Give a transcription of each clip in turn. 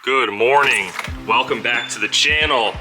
Good morning. Welcome back to the channel.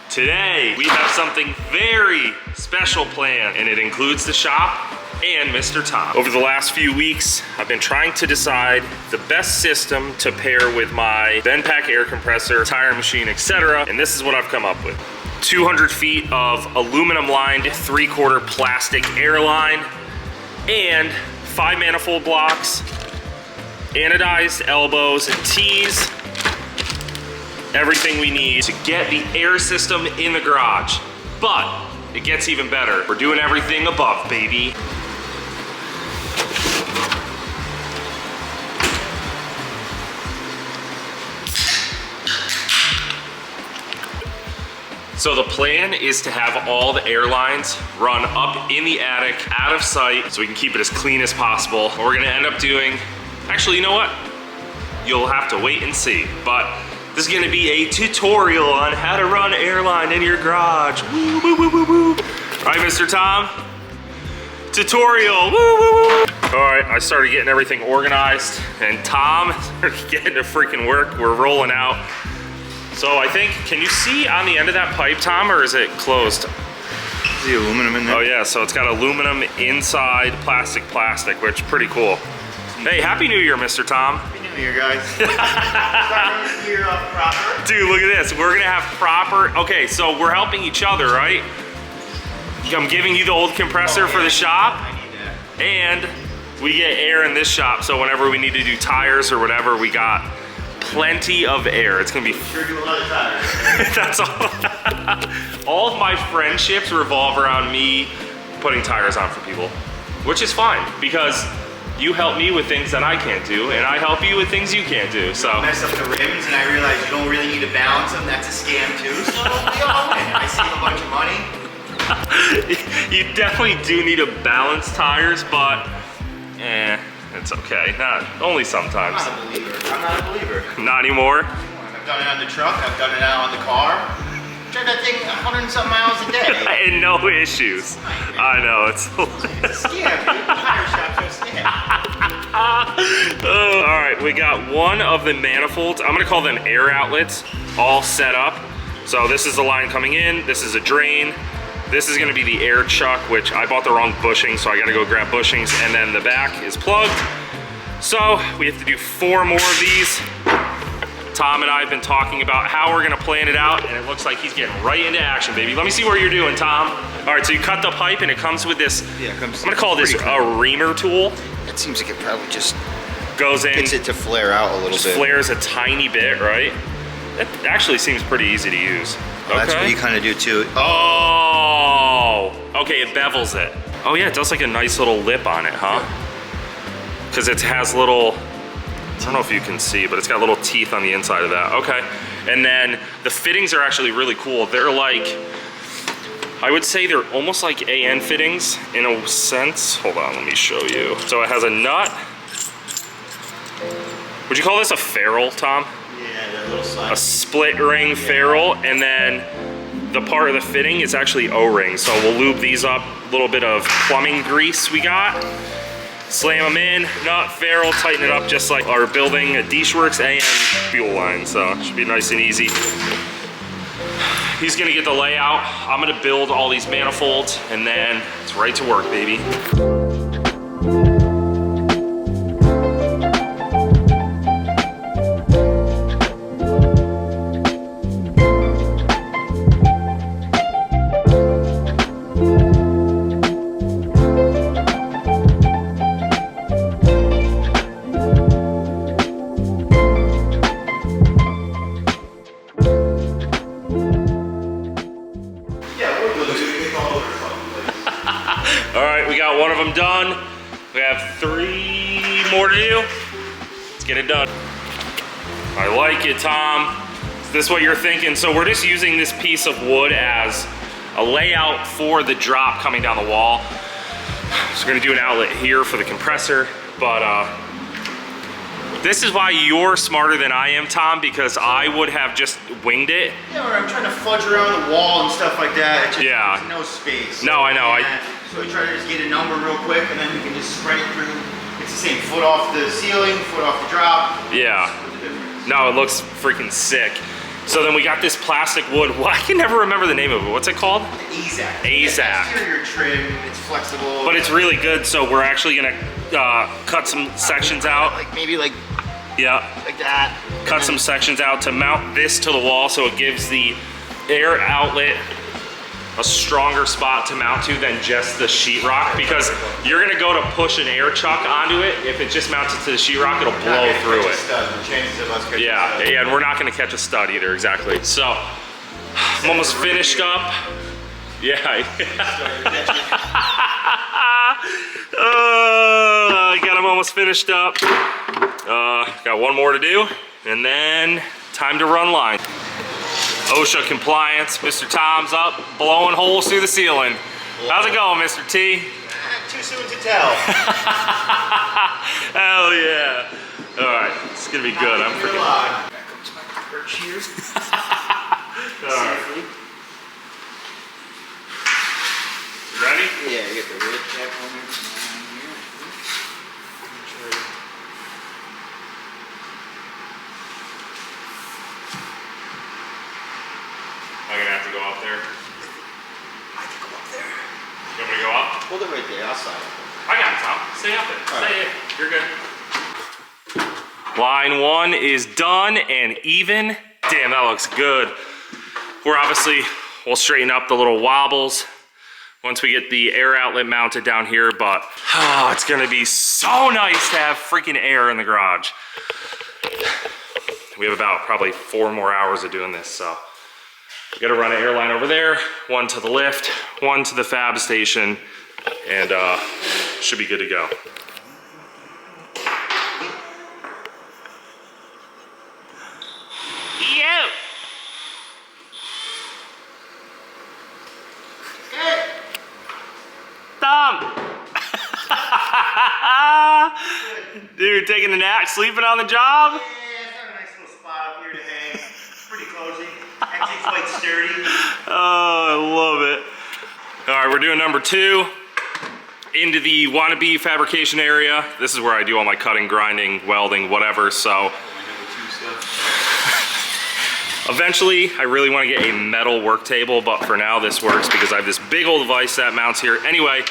Today, we have something very special planned, and it includes the shop and Mr. Tom. Over the last few weeks, I've been trying to decide the best system to pair with my Venpack air compressor, tire machine, etc. And this is what I've come up with. 200 feet of aluminum lined 3/4 plastic Airline and 5 manifold blocks, anodized elbows and T's. Everything we need to get the air system in the garage. But it gets even better. We're doing everything above, baby. So the plan is to have all the airlines run up in the attic, out of sight, so we can keep it as clean as possible. What we're gonna end up doing, actually, you know what? You'll have to wait and see, but this is gonna be a tutorial on how to run Airline in your garage. Woo, woo, woo, woo, woo. All right, Mr. Tom, tutorial, woo, woo, woo. All right, I started getting everything organized, and Tom started getting to freaking work. We're rolling out. So I think, can you see on the end of that pipe, Tom, or is it closed? Is the aluminum in there? Oh yeah, so it's got aluminum inside, plastic, which is pretty cool. Hey, Happy New Year, Mr. Tom. Happy New Year, guys. Starting this year off proper. Dude, look at this. We're gonna have proper, okay, so we're helping each other, right? I'm giving you the old compressor for the shop. I need that. And we get air in this shop, so whenever we need to do tires or whatever, we got plenty of air. It's gonna be Sure do a lot of tires. that's all. All of my friendships revolve around me putting tires on for people, which is fine because you help me with things that I can't do, and I help you with things you can't do. So I mess up the rims, and I realize you don't really need to balance them. That's a scam too. So we all win. I save a bunch of money. you definitely do need to balance tires, but it's okay. Not only sometimes. I'm not a believer. I'm not a believer. Not anymore. I've done it on the truck. I've done it out on the car. Drive that thing 100 and something miles a day. And no issues. I know, it's It's a scam, dude. Tire shops are a scam. all right, we got one of the manifolds. I'm gonna call them air outlets, all set up. So this is the line coming in. This is a drain. This is gonna be the air chuck, which I bought the wrong bushing, so I gotta go grab bushings, and then the back is plugged. So we have to do 4 more of these. Tom and I have been talking about how we're gonna plan it out, and it looks like he's getting right into action, baby. Let me see what you're doing, Tom. All right, so you cut the pipe, and it comes with this, Yeah, it comes. I'm gonna call this a reamer tool. It seems like it probably just Goes in, gets it to flare out a little just bit. flares a tiny bit, right? That actually seems pretty easy to use. Well, that's what you kind of do too. Oh, okay, it bevels it. Oh yeah, it does like a nice little lip on it, huh? Because it has little, I don't know if you can see, but it's got little teeth on the inside of that. Okay, and then the fittings are actually really cool. They're like, I would say they're almost like AN fittings in a sense. Hold on, let me show you. So it has a nut. Would you call this a ferrule, Tom? Yeah, that little slide. A split ring ferrule, and then the part of the fitting is actually O-ring. So we'll lube these up, a little bit of plumbing grease we got. Slam them in, nut, ferrule, tighten it up just like our building a Dishworks AN fuel line. So it should be nice and easy. He's gonna get the layout. I'm gonna build all these manifolds, and then it's right to work, baby. All right, we got one of them done. We have 3 more to do. Let's get it done. I like it, Tom. Is this what you're thinking? So we're just using this piece of wood as a layout for the drop coming down the wall. So we're gonna do an outlet here for the compressor, but this is why you're smarter than I am, Tom, because I would have just winged it. Yeah, where I'm trying to fudge around the wall and stuff like that. It just, Yeah. There's no space. No, I know. So we try to just get a number real quick, and then we can just spread it through. It's the same, foot off the ceiling, foot off the drop. Yeah. Split the difference. No, it looks freaking sick. So then we got this plastic wood. Well, I can never remember the name of it. What's it called? AZAC. AZAC. Exterior trim, it's flexible. But it's really good, so we're actually gonna cut some sections out. Like maybe like that. Cut some sections out to mount this to the wall so it gives the air outlet a stronger spot to mount to than just the sheetrock, because you're gonna go to push an air chuck onto it. If it just mounts it to the sheetrock, it'll blow through it. Yeah, and we're not gonna catch a stud either, exactly. So, I'm almost finished up. Yeah. I got him almost finished up. Got one more to do, and then time to run line. OSHA compliance, Mr. Tom's up, blowing holes through the ceiling. How's it going, Mr. T? Too soon to tell. Hell yeah. All right, it's gonna be good. I'm freaking. Back up to my perch here. All right. You ready? Yeah, get the red cap on here. I'm gonna have to go up there. I can go up there. You want me to go up? Hold it right there, I'll sign it. I got it, Tom. Stay up there. All Stay right. in. You're good. Line one is done and even. Damn, that looks good. We'll straighten up the little wobbles once we get the air outlet mounted down here, but it's gonna be so nice to have freaking air in the garage. We have about probably 4 more hours of doing this, so. We gotta run an airline over there, one to the lift, one to the fab station, and should be good to go. Yo! Tom! Dude, taking a nap, sleeping on the job? Yeah, it's got a nice little spot up here to hang. Pretty cozy. Actually quite sturdy. Oh, I love it. All right, we're doing number 2 into the wannabe fabrication area. This is where I do all my cutting, grinding, welding, whatever, so. Eventually, I really want to get a metal work table, but for now this works because I have this big old vise that mounts here. Anyway,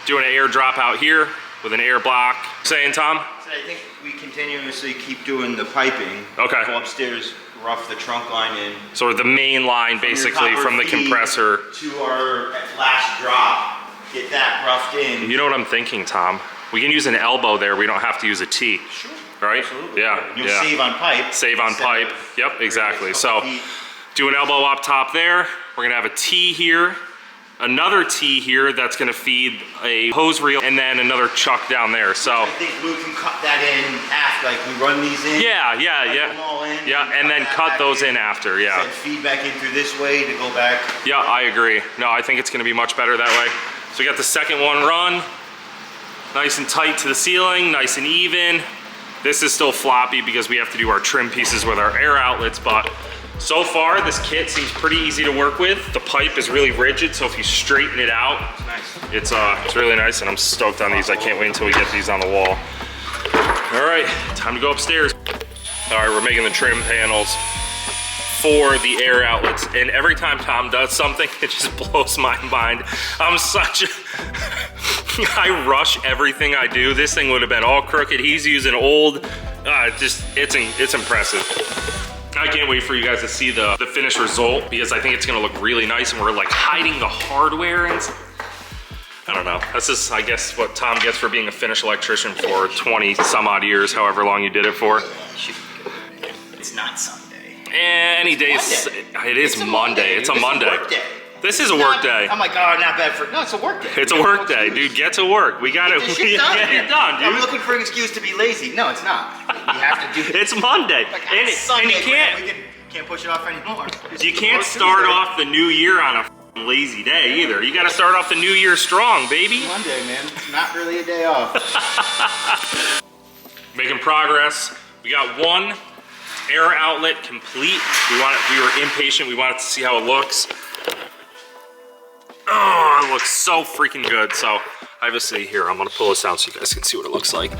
doing an air drop out here with an air block. Saying, Tom? So I think we continuously keep doing the piping. Okay. Go upstairs, rough the trunk line in. So the main line, basically, from the compressor. To our last drop, get that roughed in. You know what I'm thinking, Tom? We can use an elbow there. We don't have to use a T. Sure. Right? Absolutely. Yeah. You'll yeah. save on pipe. Save on pipe. Yep, exactly. So feet. do an elbow up top there. We're gonna have a T here, another T here that's gonna feed a hose reel, and then another chuck down there. So I think we can cut that in after, like we run these in. yeah, Them all in, yeah, and then that cut back those in after. Yeah. Send feed back in through this way to go back. Yeah, I agree. No, I think it's gonna be much better that way. So we got the second one run, nice and tight to the ceiling, nice and even. This is still floppy because we have to do our trim pieces with our air outlets, but so far this kit seems pretty easy to work with. The pipe is really rigid, so if you straighten it out, It's nice. it's really nice, and I'm stoked on these. I can't wait until we get these on the wall. All right, time to go upstairs. All right, we're making the trim panels for the air outlets, and every time Tom does something, it just blows my mind. I'm such a, I rush everything I do. This thing would have been all crooked. He's using old, it's impressive. I can't wait for you guys to see the finished result, because I think it's gonna look really nice, and we're like hiding the hardware and I don't know. That's just, I guess, what Tom gets for being a finished electrician for 20 some odd years, however long you did it for. It's not Sunday. Any day, it is Monday. It's a Monday. Work day. This is a work day. I'm like, oh, not bad for. No, it's a work day. It's a work day, dude. Get to work. We gotta Get get it done, dude. I'm looking for an excuse to be lazy. No, it's not. You have to do it. It's Monday, Like, and Sunday, you can't. we can't push it off anymore. You can't start off the new year on a lazy day either. You gotta start off the new year strong, baby. Monday, man. It's not really a day off. Making progress. We got one air outlet complete. We were impatient. We wanted to see how it looks. Oh, it looks so freaking good. So obviously here, I'm gonna pull this down so you guys can see what it looks like.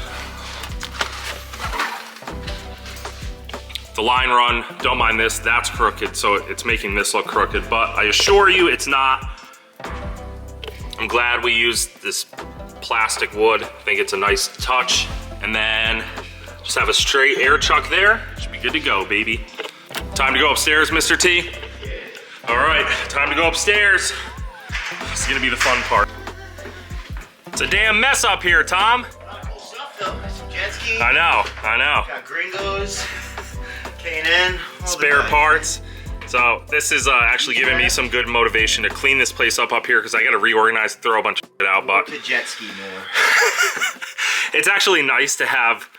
The line run, don't mind this, that's crooked, so it's making this look crooked, but I assure you it's not. I'm glad we used this plastic wood. I think it's a nice touch. And then just have a straight air chuck there. Should be good to go, baby. Time to go upstairs, Mr. T. All right, time to go upstairs. This is gonna be the fun part. It's a damn mess up here, Tom. Cool stuff though. Some jet ski. I know. Got gringos, K&N. Spare parts. So this is actually giving me some good motivation to clean this place up here because I got to reorganize, throw a bunch of shit out. But to jet ski more. It's actually nice to have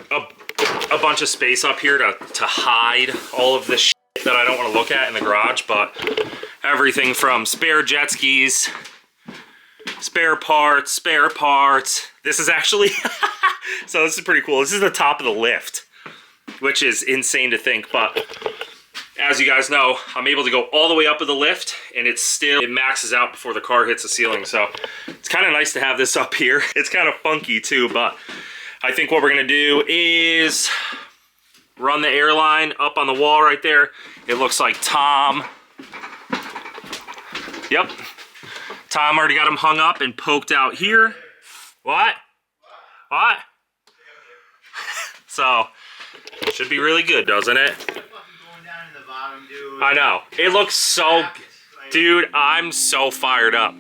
a bunch of space up here to hide all of this shit that I don't want to look at in the garage. But everything from spare jet skis, spare parts. This is actually, so this is pretty cool. This is the top of the lift, which is insane to think, but as you guys know, I'm able to go all the way up with the lift and it maxes out before the car hits the ceiling. So it's kind of nice to have this up here. It's kind of funky too, but I think what we're gonna do is run the Airline up on the wall right there. It looks like Tom, yep. Tom already got them hung up and poked out here. What? So, should be really good, doesn't it? I know. It looks so... Dude, I'm so fired up.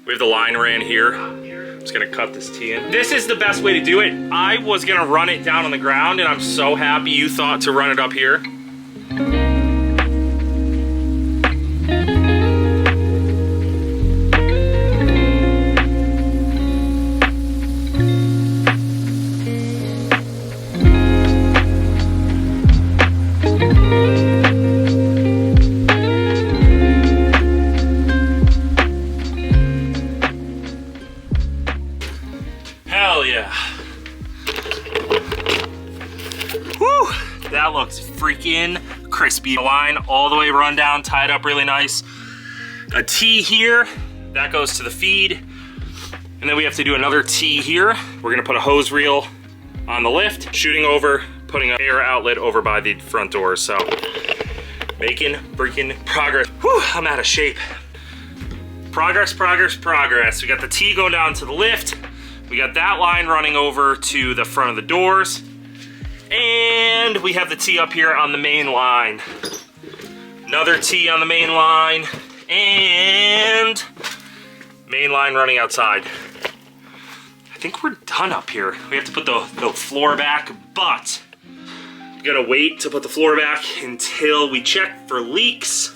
We have the line ran here. I'm just gonna cut this T in. This is the best way to do it. I was gonna run it down on the ground, and I'm so happy you thought to run it up here. That looks freaking crispy. The line all the way run down, tied up really nice. A T here, that goes to the feed. And then we have to do another T here. We're gonna put a hose reel on the lift, shooting over, putting an air outlet over by the front doors. So, making freaking progress. Whew, I'm out of shape. Progress. We got the T going down to the lift. We got that line running over to the front of the doors. And we have the T up here on the main line. Another T on the main line. And main line running outside. I think we're done up here. We have to put the floor back, but we gotta wait to put the floor back until we check for leaks.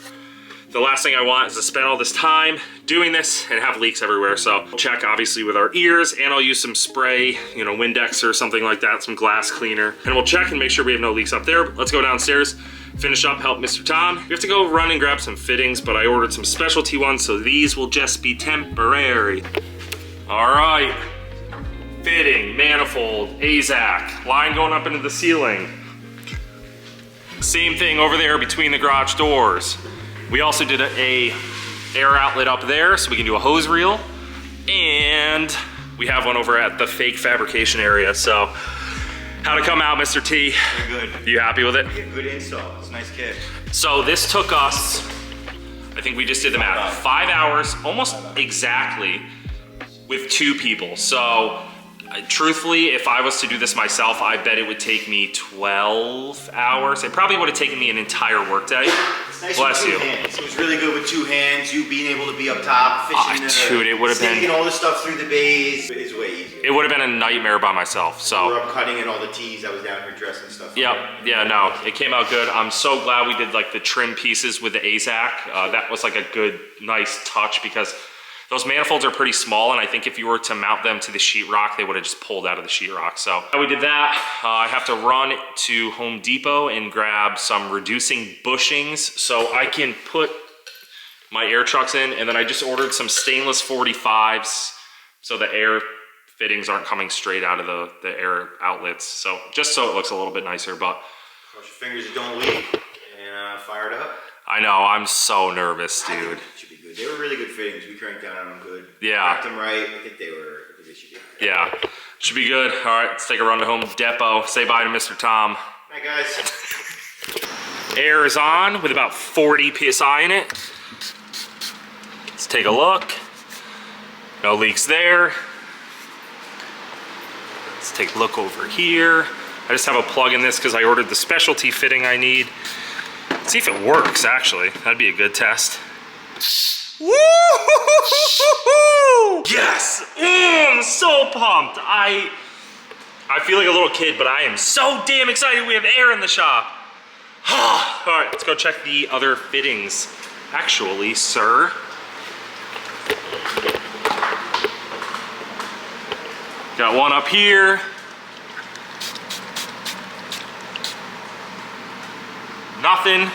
The last thing I want is to spend all this time doing this and have leaks everywhere. So we'll check obviously with our ears, and I'll use some spray, you know, Windex or something like that, some glass cleaner. And we'll check and make sure we have no leaks up there. Let's go downstairs, finish up, help Mr. Tom. We have to go run and grab some fittings, but I ordered some specialty ones, so these will just be temporary. All right, fitting, manifold, AZAC, line going up into the ceiling. Same thing over there between the garage doors. We also did a air outlet up there, so we can do a hose reel. And we have one over at the fake fabrication area. So, how'd it come out, Mr. T? Very good. You happy with it? Yeah, good install. It's a nice kit. So this took us, I think we just did the math, 5 hours, almost exactly, with 2 people. So, truthfully, if I was to do this myself, I bet it would take me 12 hours. It probably would have taken me an entire workday. Nice Bless you. Hands. It was really good with 2 hands. You being able to be up top, fishing dude, it would have been all the stuff through the bays is way easier. It would have been a nightmare by myself. So we're up cutting in all the tees. I was down here dressing stuff. Yep. Yeah. No, it came out good. I'm so glad we did like the trim pieces with the AZAC. That was like a good, nice touch because those manifolds are pretty small, and I think if you were to mount them to the sheetrock, they would have just pulled out of the sheetrock. So we did that. I have to run to Home Depot and grab some reducing bushings so I can put my air trucks in, and then I just ordered some stainless 45s so the air fittings aren't coming straight out of the air outlets. So just so it looks a little bit nicer, but cross your fingers you don't leak, and fire it up. I know, I'm so nervous, dude. Should be good. They were really good fittings. We cranked down on them good. Yeah. Cracked them right. I think they should be good. Yeah, should be good. All right, let's take a run to Home Depot. Say bye to Mr. Tom. Hi guys. Air is on with about 40 PSI in it. Let's take a look. No leaks there. Let's take a look over here. I just have a plug in this because I ordered the specialty fitting I need. Let's see if it works, actually. That'd be a good test. Woo! Yes! I'm so pumped. I feel like a little kid, but I am so damn excited we have air in the shop. All right, let's go check the other fittings. Actually, sir. Got one up here. Nothing.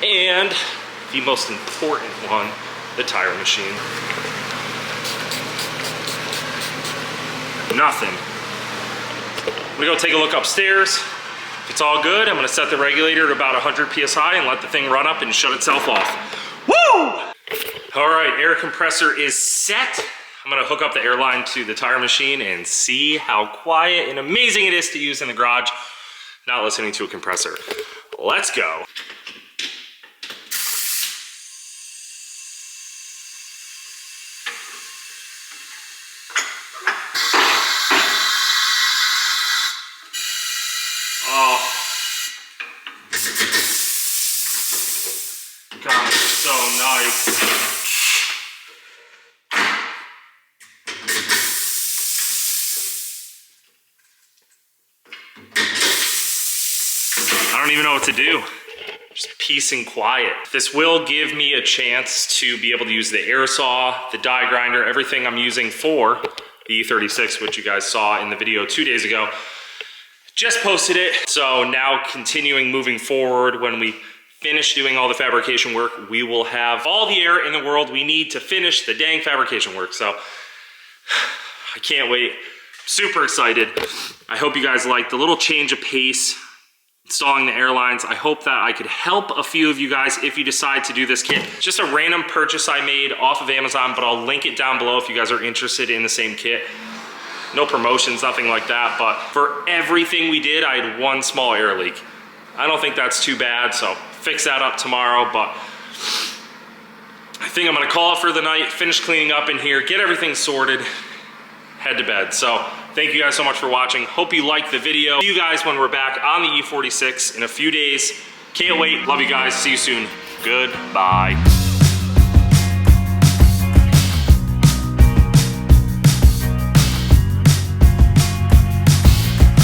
And the most important one, the tire machine. Nothing. I'm gonna go take a look upstairs. If it's all good, I'm gonna set the regulator to about 100 PSI and let the thing run up and shut itself off. Woo! All right, air compressor is set. I'm gonna hook up the Airline to the tire machine and see how quiet and amazing it is to use in the garage, not listening to a compressor. Let's go. Oh. God, it's so nice. I don't even know what to do. Just peace and quiet. This will give me a chance to be able to use the air saw, the die grinder, everything I'm using for the E36, which you guys saw in the video 2 days ago. Just posted it. So now continuing moving forward, when we finish doing all the fabrication work, we will have all the air in the world we need to finish the dang fabrication work. So I can't wait. Super excited. I hope you guys liked the little change of pace installing the Airlines. I hope that I could help a few of you guys if you decide to do this kit. Just a random purchase I made off of Amazon, but I'll link it down below if you guys are interested in the same kit. No promotions, nothing like that, but for everything we did, I had one small air leak. I don't think that's too bad, so fix that up tomorrow, but I think I'm gonna call it for the night, finish cleaning up in here, get everything sorted, head to bed. So thank you guys so much for watching. Hope you liked the video. See you guys when we're back on the E46 in a few days. Can't wait. Love you guys. See you soon. Goodbye.